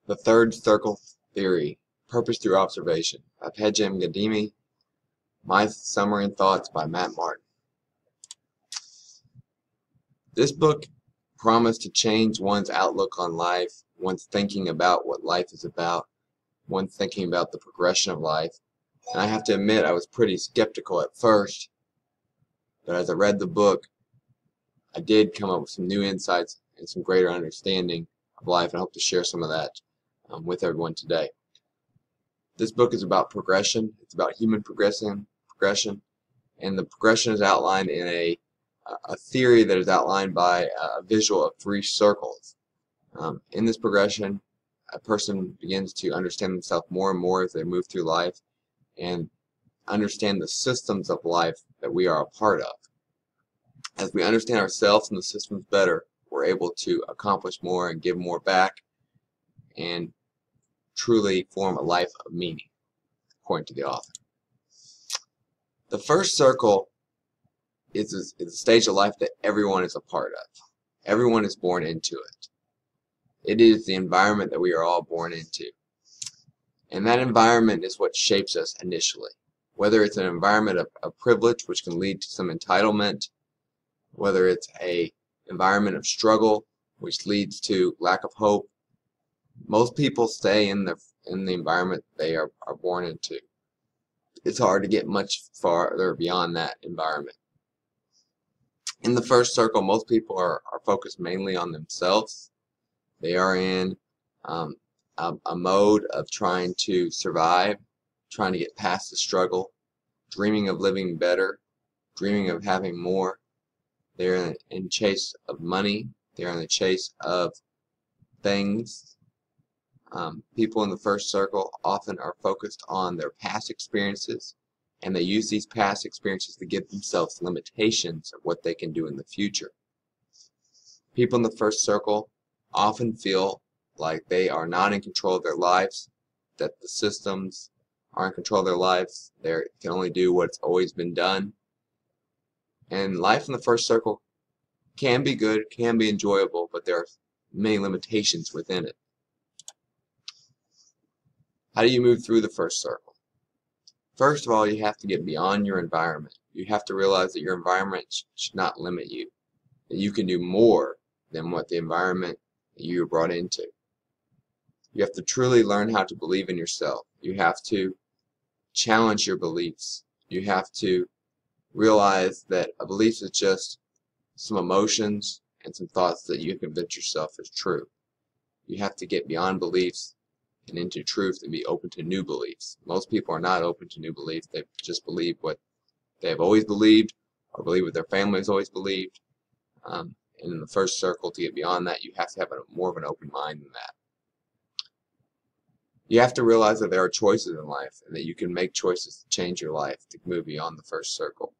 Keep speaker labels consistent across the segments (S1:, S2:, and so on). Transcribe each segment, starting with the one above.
S1: The Third Circle Theory, Purpose Through Observation by Pejam Ghadimi. My Summary and Thoughts by Matt Martin. This book promised to change one's outlook on life, one's thinking about what life is about, one's thinking about the progression of life. And I have to admit, I was pretty skeptical at first, but as I read the book, I did come up with some new insights and some greater understanding of life, and I hope to share some of that with everyone today. This book is about progression. It's about human progression, and the progression is outlined in a theory that is outlined by a visual of three circles. In this progression, a person begins to understand themselves more and more as they move through life and understand the systems of life that we are a part of. As we understand ourselves and the systems better, we're able to accomplish more and give more back and truly form a life of meaning, according to the author. The first circle is a stage of life that everyone is a part of. Everyone is born into it. It is the environment that we are all born into. And that environment is what shapes us initially. Whether it's an environment of privilege, which can lead to some entitlement, whether it's an environment of struggle, which leads to lack of hope, most people stay in the environment they are born into. It's hard to get much farther beyond that environment. In the first circle, most people are focused mainly on themselves. They are in a mode of trying to survive, trying to get past the struggle, dreaming of living better, dreaming of having more. They're in chase of money. They're in the chase of things. People in the first circle often are focused on their past experiences, and they use these past experiences to give themselves limitations of what they can do in the future. People in the first circle often feel like they are not in control of their lives, that the systems are in control of their lives. They can only do what's always been done. And life in the first circle can be good, can be enjoyable, but there are many limitations within it. How do you move through the first circle? First of all, you have to get beyond your environment. You have to realize that your environment should not limit you, that you can do more than what the environment that you were brought into. You have to truly learn how to believe in yourself. You have to challenge your beliefs. You have to realize that a belief is just some emotions and some thoughts that you convince yourself is true. You have to get beyond beliefs and into truth and be open to new beliefs. Most people are not open to new beliefs. They just believe what they have always believed or believe what their family has always believed. And in the first circle, to get beyond that, you have to have more of an open mind than that. You have to realize that there are choices in life and that you can make choices to change your life, to move beyond the first circle.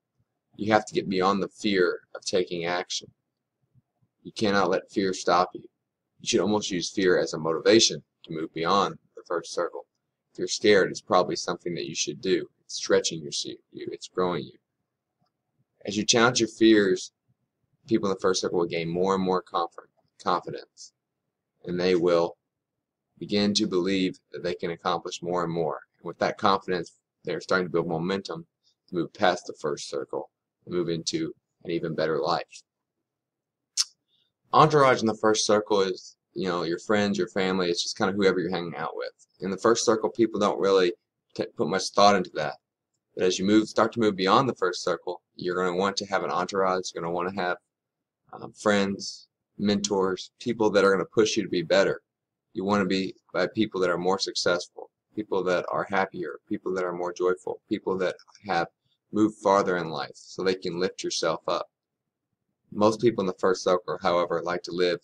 S1: You have to get beyond the fear of taking action. You cannot let fear stop you. You should almost use fear as a motivation to move beyond the first circle. If you're scared, it's probably something that you should do. It's stretching you, it's growing you. As you challenge your fears, people in the first circle will gain more and more confidence, and they will begin to believe that they can accomplish more and more. And with that confidence, they're starting to build momentum to move past the first circle and move into an even better life. Entourage in the first circle is, your friends, your family. It's just kind of whoever you're hanging out with. In the first circle, people don't really put much thought into that. But as you start to move beyond the first circle, you're going to want to have an entourage. You're going to want to have friends, mentors, people that are going to push you to be better. You want to be by people that are more successful, people that are happier, people that are more joyful, people that have moved farther in life so they can lift yourself up. Most people in the first circle, however, like to live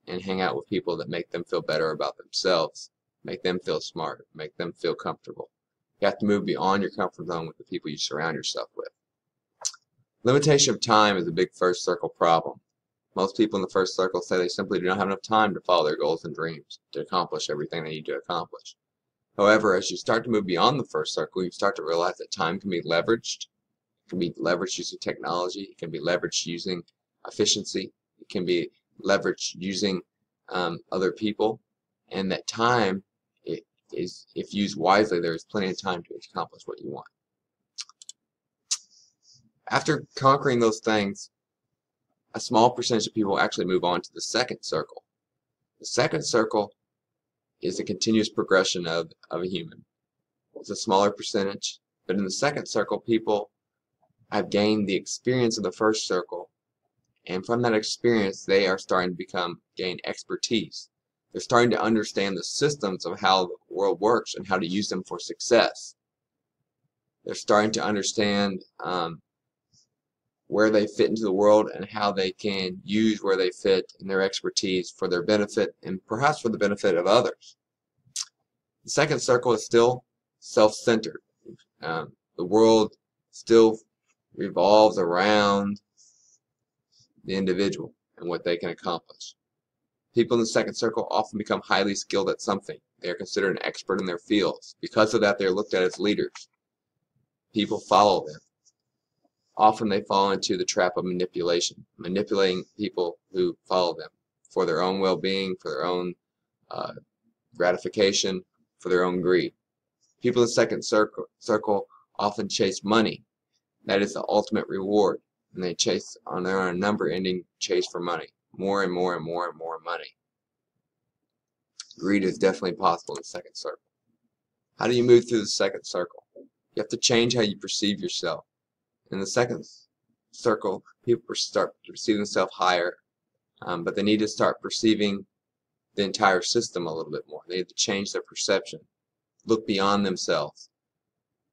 S1: and hang out with people that make them feel better about themselves, make them feel smart, make them feel comfortable. You have to move beyond your comfort zone with the people you surround yourself with. Limitation of time is a big first circle problem. Most people in the first circle say they simply do not have enough time to follow their goals and dreams, to accomplish everything they need to accomplish. However, as you start to move beyond the first circle, you start to realize that time can be leveraged. It can be leveraged using technology. It can be leveraged using efficiency. It can be leveraged using other people. and that time is, if used wisely, there is plenty of time to accomplish what you want. After conquering those things, a small percentage of people actually move on to the second circle. The second circle is a continuous progression of a human. It's a smaller percentage, but in the second circle, people have gained the experience of the first circle, and from that experience, they are starting to gain expertise. They're starting to understand the systems of how the world works and how to use them for success. They're starting to understand where they fit into the world and how they can use where they fit and their expertise for their benefit and perhaps for the benefit of others. The second circle is still self-centered. The world still revolves around the individual and what they can accomplish. People in the second circle often become highly skilled at something. They are considered an expert in their fields. Because of that, they are looked at as leaders. People follow them. Often they fall into the trap of manipulation, manipulating people who follow them for their own well-being, for their own gratification, for their own greed. People in the second circle often chase money. That is the ultimate reward. And they chase on a number-ending chase for money. More and more and more and more money. Greed is definitely possible in the second circle. How do you move through the second circle? You have to change how you perceive yourself. In the second circle, people start to perceive themselves higher, but they need to start perceiving the entire system a little bit more. They have to change their perception, look beyond themselves.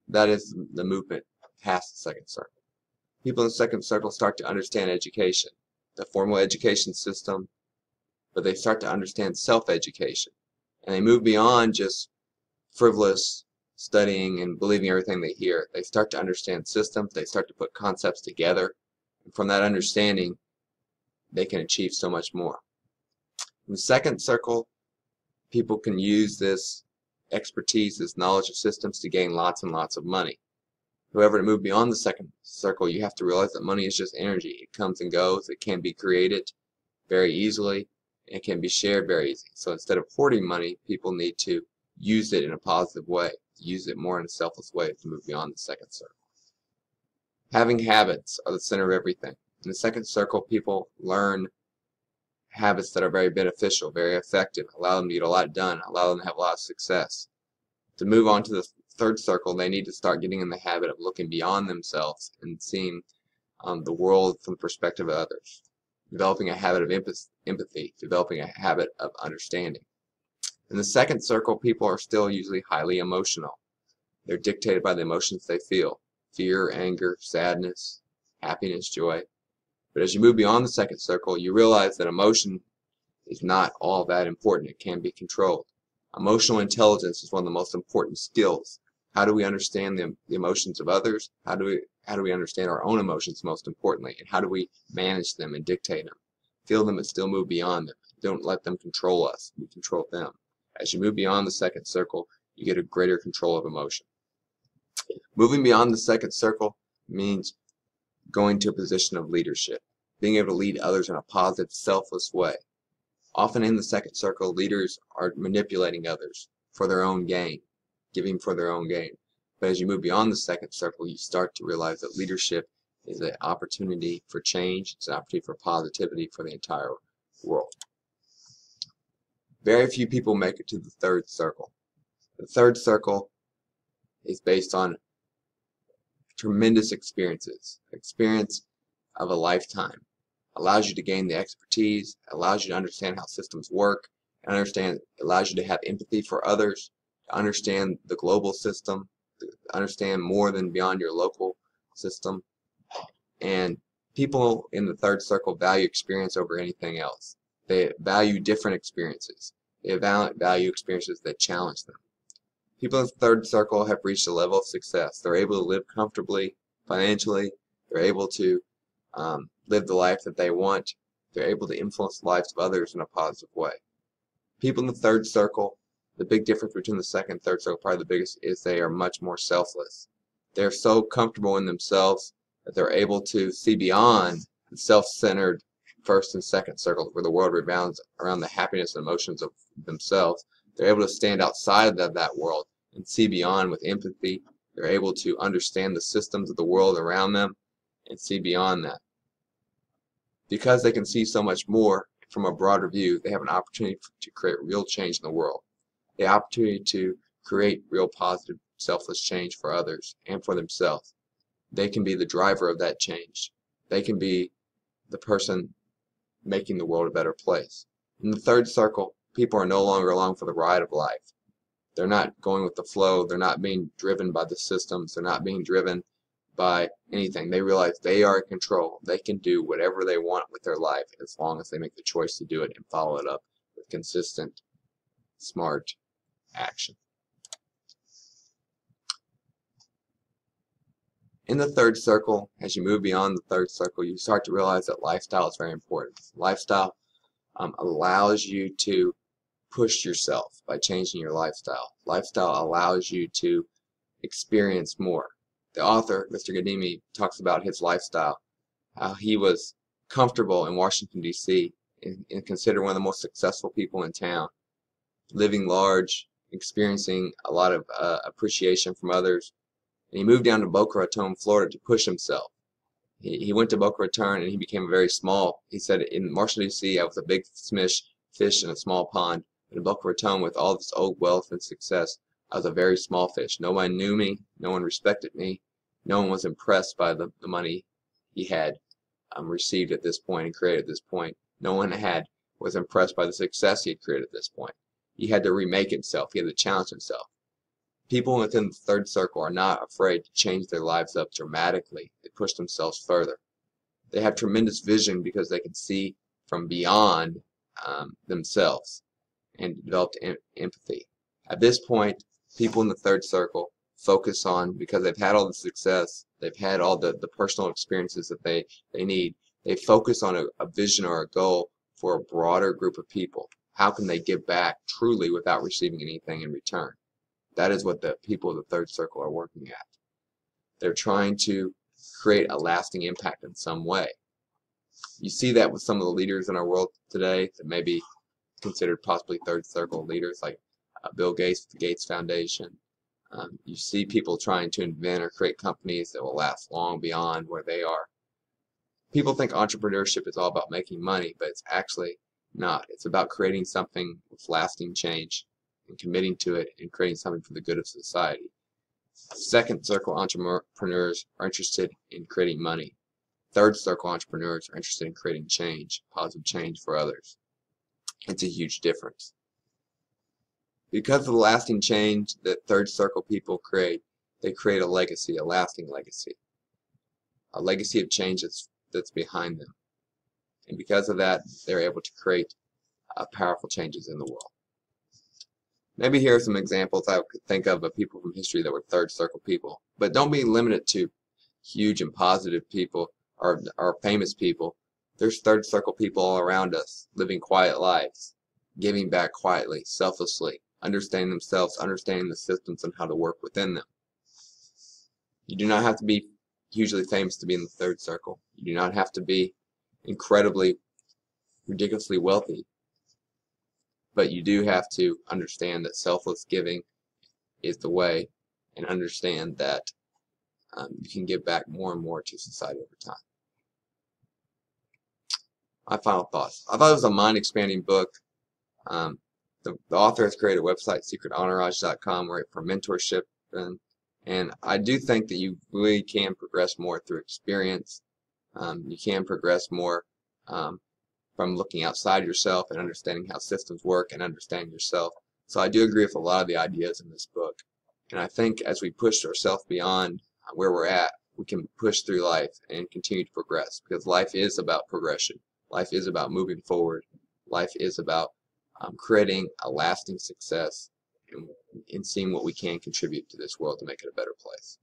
S1: That is the movement past the second circle. People in the second circle start to understand education, the formal education system, but they start to understand self-education. And they move beyond just frivolous studying and believing everything they hear. They start to understand systems, they start to put concepts together, and from that understanding, they can achieve so much more. In the second circle, people can use this expertise, this knowledge of systems to gain lots and lots of money. However, to move beyond the second circle, you have to realize that money is just energy. It comes and goes. It can be created very easily. It can be shared very easily. So instead of hoarding money, people need to use it in a positive way, use it more in a selfless way to move beyond the second circle. Having habits are the center of everything. In the second circle, people learn habits that are very beneficial, very effective, allow them to get a lot done, allow them to have a lot of success. To move on to the third circle, they need to start getting in the habit of looking beyond themselves and seeing the world from the perspective of others, developing a habit of empathy, developing a habit of understanding. In the second circle, people are still usually highly emotional. They're dictated by the emotions they feel: fear, anger, sadness, happiness, joy. But as you move beyond the second circle, you realize that emotion is not all that important. It can be controlled. Emotional intelligence is one of the most important skills. How do we understand the emotions of others? How do we understand our own emotions, most importantly? And how do we manage them and dictate them? Feel them but still move beyond them. Don't let them control us. We control them. As you move beyond the second circle, you get a greater control of emotion. Moving beyond the second circle means going to a position of leadership, being able to lead others in a positive, selfless way. Often in the second circle, leaders are manipulating others for their own gain, giving for their own gain. But as you move beyond the second circle, you start to realize that leadership is an opportunity for change. It's an opportunity for positivity for the entire world. Very few people make it to the third circle. The third circle is based on tremendous experiences, experience of a lifetime. Allows you to gain the expertise, allows you to understand how systems work, and allows you to have empathy for others, to understand the global system, to understand more than beyond your local system. And people in the third circle value experience over anything else. They value different experiences. They value experiences that challenge them. People in the third circle have reached a level of success. They're able to live comfortably, financially. They're able to live the life that they want. They're able to influence the lives of others in a positive way. People in the third circle, the big difference between the second and third circle, probably the biggest, is they are much more selfless. They're so comfortable in themselves that they're able to see beyond the self-centered first and second circles, where the world revolves around the happiness and emotions of themselves, they're able to stand outside of that world and see beyond with empathy. They're able to understand the systems of the world around them and see beyond that. Because they can see so much more from a broader view, they have an opportunity to create real change in the world. The opportunity to create real positive, selfless change for others and for themselves. They can be the driver of that change. They can be the person making the world a better place. In the third circle, people are no longer along for the ride of life. They're not going with the flow. They're not being driven by the systems. They're not being driven by anything. They realize they are in control. They can do whatever they want with their life as long as they make the choice to do it and follow it up with consistent, smart action. In the third circle, as you move beyond the third circle, you start to realize that lifestyle is very important. Lifestyle allows you to push yourself by changing your lifestyle. Lifestyle allows you to experience more. The author, Mr. Gadimi, talks about his lifestyle, how he was comfortable in Washington, D.C., and considered one of the most successful people in town, living large, experiencing a lot of appreciation from others. And he moved down to Boca Raton, Florida to push himself. He went to Boca Raton and he became very small. He said, in Washington, D.C., I was a big fish in a small pond. But in Boca Raton, with all this old wealth and success, I was a very small fish. No one knew me. No one respected me. No one was impressed by the money he had received at this point and created at this point. No one was impressed by the success he had created at this point. He had to remake himself. He had to challenge himself. People within the third circle are not afraid to change their lives up dramatically. They push themselves further. They have tremendous vision because they can see from beyond themselves and develop empathy. At this point, people in the third circle focus on, because they've had all the success, they've had all the personal experiences that they need, they focus on a vision or a goal for a broader group of people. How can they give back truly without receiving anything in return? That is what the people of the third circle are working at. They're trying to create a lasting impact in some way. You see that with some of the leaders in our world today that may be considered possibly third circle leaders, like Bill Gates with the Gates Foundation. You see people trying to invent or create companies that will last long beyond where they are. People think entrepreneurship is all about making money, but it's actually not. It's about creating something with lasting change and committing to it and creating something for the good of society. Second circle entrepreneurs are interested in creating money. Third circle entrepreneurs are interested in creating change, positive change for others. It's a huge difference. Because of the lasting change that third circle people create, they create a legacy, a lasting legacy. A legacy of change that's behind them. And because of that, they're able to create powerful changes in the world. Maybe here are some examples I could think of people from history that were third circle people. But don't be limited to huge and positive people or famous people. There's third circle people all around us, living quiet lives, giving back quietly, selflessly, understanding themselves, understanding the systems and how to work within them. You do not have to be hugely famous to be in the third circle. You do not have to be incredibly, ridiculously wealthy. But you do have to understand that selfless giving is the way, and understand that you can give back more and more to society over time. My final thoughts. I thought it was a mind-expanding book. The author has created a website, secretentourage.com, right, for mentorship, and I do think that you really can progress more through experience. You can progress more from looking outside yourself and understanding how systems work and understanding yourself. So I do agree with a lot of the ideas in this book. And I think as we push ourselves beyond where we're at, we can push through life and continue to progress, because life is about progression. Life is about moving forward. Life is about creating a lasting success and seeing what we can contribute to this world to make it a better place.